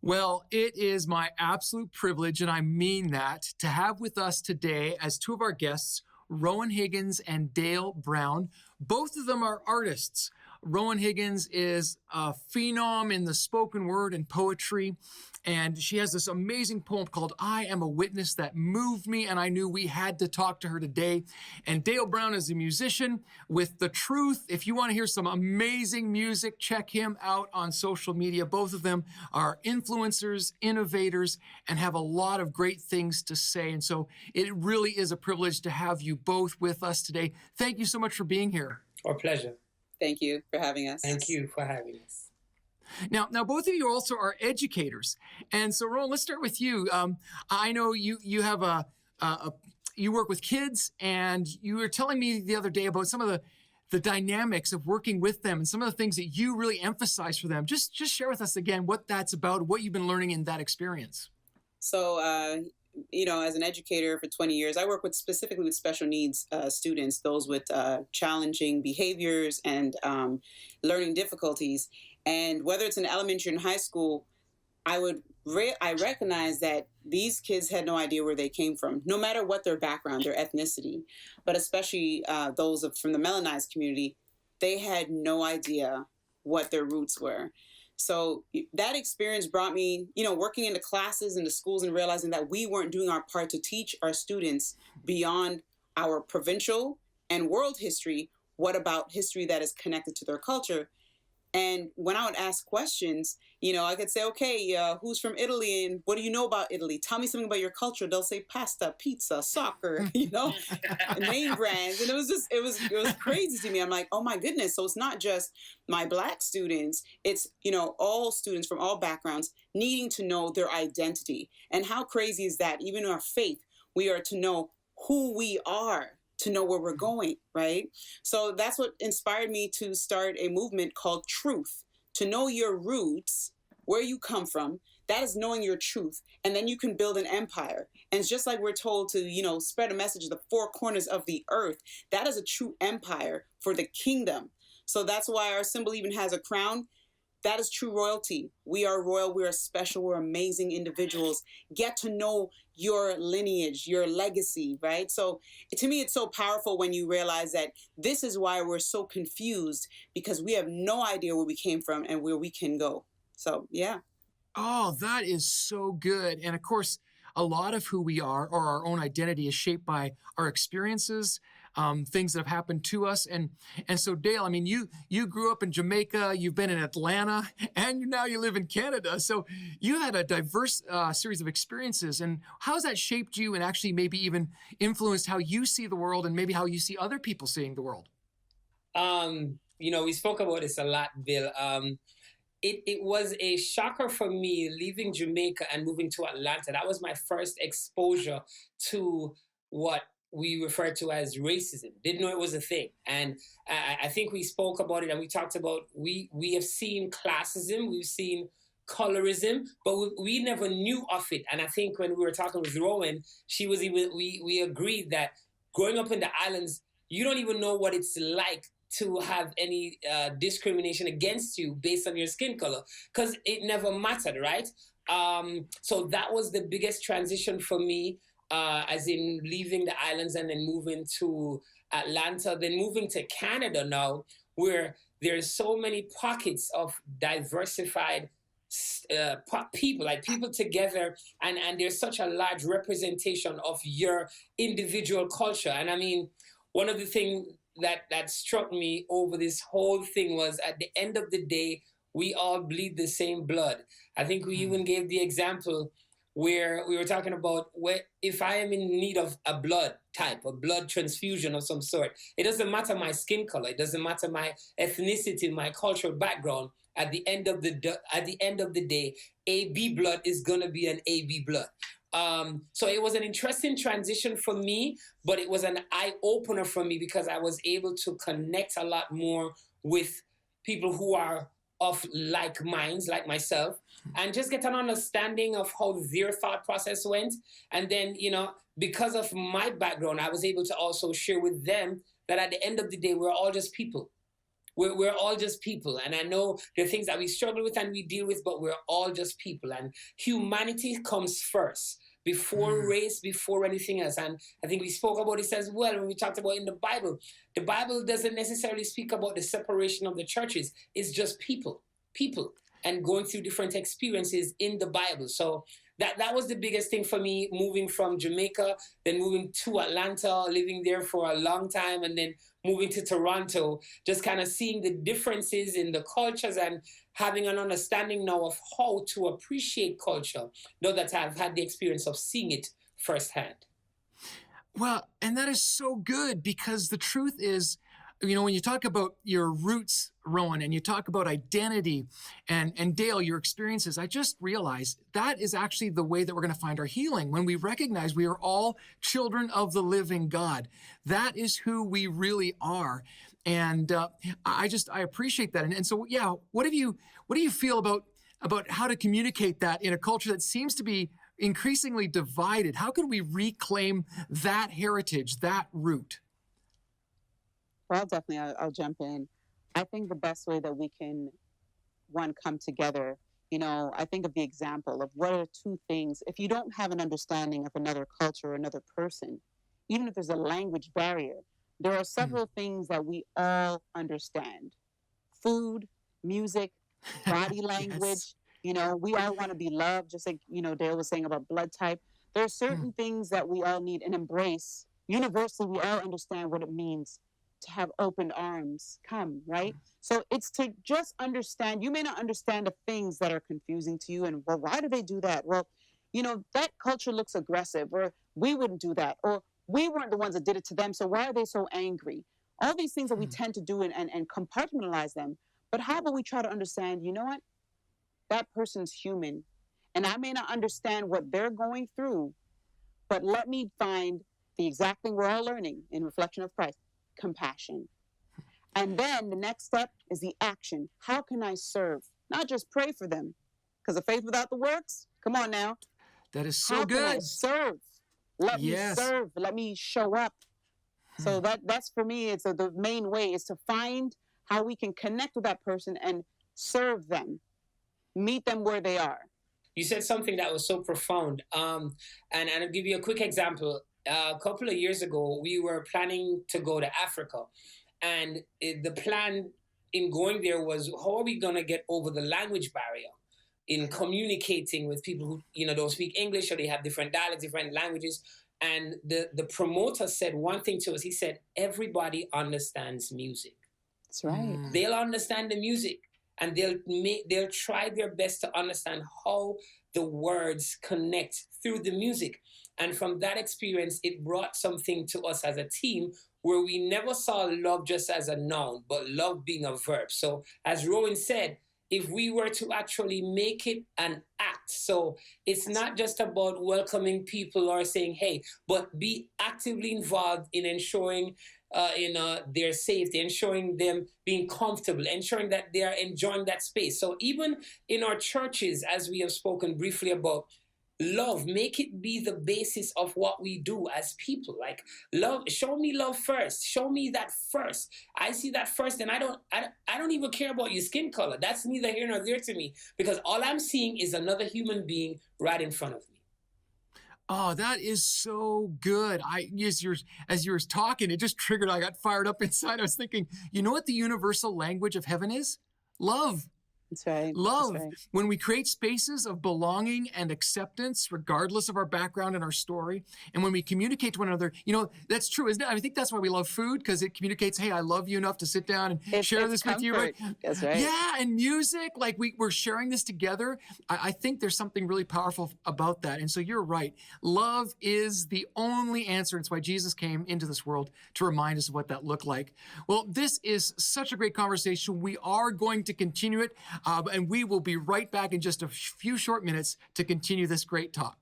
Well, it is my absolute privilege, and I mean that, to have with us today as two of our guests, Roen Higgins and Dale Brown. Both of them are artists. Roen Higgins is a phenom in the spoken word and poetry, and she has this amazing poem called I Am a Witness that moved me, and I knew we had to talk to her today. And Dale Brown is a musician with The Truth. If you want to hear some amazing music, check him out on social media. Both of them are influencers, innovators, and have a lot of great things to say. And so it really is a privilege to have you both with us today. Thank you so much for being here. Our pleasure. Thank you for having us. Thank you for having us. Now, both of you also are educators, and so Roel, let's start with you. I know you have you work with kids, and you were telling me the other day about some of the dynamics of working with them and some of the things that you really emphasize for them. Just share with us again what that's about, what you've been learning in that experience. So, as an educator for 20 years, I work specifically with special needs students, those with challenging behaviors and learning difficulties. And whether it's in elementary and high school, I recognize that these kids had no idea where they came from, no matter what their background, their ethnicity, but especially those from the melanized community, they had no idea what their roots were. So that experience brought me, working into classes, into schools, and realizing that we weren't doing our part to teach our students beyond our provincial and world history. What about history that is connected to their culture? And when I would ask questions, I could say, okay, who's from Italy and what do you know about Italy? Tell me something about your culture. They'll say pasta, pizza, soccer, name brands. And it was crazy to me. I'm like, oh my goodness. So it's not just my Black students. It's, all students from all backgrounds needing to know their identity. And how crazy is that? Even in our faith, we are to know who we are, to know where we're going, right? So that's what inspired me to start a movement called Truth, to know your roots, where you come from. That is knowing your truth. And then you can build an empire. And it's just like we're told to, spread a message to the four corners of the earth. That is a true empire for the kingdom. So that's why our symbol even has a crown. That is true royalty. We are royal. We are special. We're amazing individuals. Get to know your lineage, your legacy, right? So to me, it's so powerful when you realize that this is why we're so confused, because we have no idea where we came from and where we can go. So, yeah. Oh, that is so good. And of course, a lot of who we are or our own identity is shaped by our experiences, things that have happened to us. And so, Dale, I mean, you grew up in Jamaica, you've been in Atlanta, and now you live in Canada. So you had a diverse series of experiences. And how has that shaped you and actually maybe even influenced how you see the world and maybe how you see other people seeing the world? We spoke about this a lot, Bill. It was a shocker for me leaving Jamaica and moving to Atlanta. That was my first exposure to what we refer to as racism. Didn't know it was a thing. And I think we spoke about it and we talked about, we have seen classism, we've seen colorism, but we never knew of it. And I think when we were talking with Roen, we agreed that growing up in the islands, you don't even know what it's like to have any discrimination against you based on your skin color, because it never mattered, right? So that was the biggest transition for me, as in leaving the islands and then moving to Atlanta, then moving to Canada now, where there's so many pockets of diversified people, like people together, and there's such a large representation of your individual culture. And I mean, one of the things that struck me over this whole thing was, at the end of the day, we all bleed the same blood. I think we even gave the example where we were talking about if I am in need of a blood type, a blood transfusion of some sort, it doesn't matter my skin color, it doesn't matter my ethnicity, my cultural background. At the end of the day, AB blood is gonna be an AB blood. So it was an interesting transition for me, but it was an eye-opener for me because I was able to connect a lot more with people who are of like minds, like myself, and just get an understanding of how their thought process went. And then, because of my background, I was able to also share with them that at the end of the day, we're all just people. we're all just people. And I know there are things that we struggle with and we deal with, but we're all just people. And humanity comes first, before race, before anything else. And I think we spoke about this as well when we talked about in the Bible. The Bible doesn't necessarily speak about the separation of the churches. It's just people, and going through different experiences in the Bible. So that was the biggest thing for me, moving from Jamaica, then moving to Atlanta, living there for a long time, and then moving to Toronto, just kind of seeing the differences in the cultures and having an understanding now of how to appreciate culture, now that I've had the experience of seeing it firsthand. Well, and that is so good, because the truth is, you know, when you talk about your roots, Roen, and you talk about identity, and Dale, your experiences, I just realized that is actually the way that we're going to find our healing. When we recognize we are all children of the living God, that is who we really are. And I appreciate that. And so, yeah, what do you feel about how to communicate that in a culture that seems to be increasingly divided? How can we reclaim that heritage, that root? Well, definitely, I'll jump in. I think the best way that we can, one, come together, you know, I think of the example of what are two things. If you don't have an understanding of another culture or another person, even if there's a language barrier, there are several things that we all understand. Food, music, body language. Yes. You know, we all want to be loved, just like, you know, Dale was saying about blood type. There are certain things that we all need and embrace. Universally, we all understand what it means to have open arms come, right? So it's to just understand. You may not understand the things that are confusing to you, and, well, why do they do that? Well, you know, that culture looks aggressive, or we wouldn't do that, or we weren't the ones that did it to them, so why are they so angry? All these things that we tend to do and compartmentalize them. But how about we try to understand, you know what? That person's human, and I may not understand what they're going through, but let me find the exact thing we're all learning in reflection of Christ: compassion. And then the next step is the action. How can I serve? Not just pray for them, because the faith without the works, come on now. That is so How good. Can I serve? Let me serve. Let me show up. So that's for me, it's the main way is to find how we can connect with that person and serve them, meet them where they are. You said something that was so profound. And I'll give you a quick example. A couple of years ago, we were planning to go to Africa. And the plan in going there was, how are we going to get over the language barrier in communicating with people who, you know, don't speak English, or they have different dialects, different languages. And the promoter said one thing to us. He said, everybody understands music. That's right. They'll understand the music, and they'll try their best to understand how the words connect through the music. And from that experience, it brought something to us as a team where we never saw love just as a noun, but love being a verb. So as Roen said, if we were to actually make it an act, so it's not just about welcoming people or saying, hey, but be actively involved in ensuring their safety, ensuring them being comfortable, ensuring that they are enjoying that space. So even in our churches, as we have spoken briefly about, love, make it be the basis of what we do as people. Like, love, show me love first. Show me that first. I see that first, and I don't even care about your skin color. That's neither here nor there to me, because all I'm seeing is another human being right in front of me. Oh, that is so good. As you were talking, it just triggered. I got fired up inside. I was thinking, you know what the universal language of heaven is? Love. That's right. Love. That's right. When we create spaces of belonging and acceptance, regardless of our background and our story, and when we communicate to one another, you know, that's true, isn't it? I think that's why we love food, because it communicates, hey, I love you enough to sit down and share this with you. Right? That's right. Yeah, and music, like we're sharing this together. I think there's something really powerful about that. And so you're right. Love is the only answer. It's why Jesus came into this world, to remind us of what that looked like. Well, this is such a great conversation. We are going to continue it. And we will be right back in just a few short minutes to continue this great talk.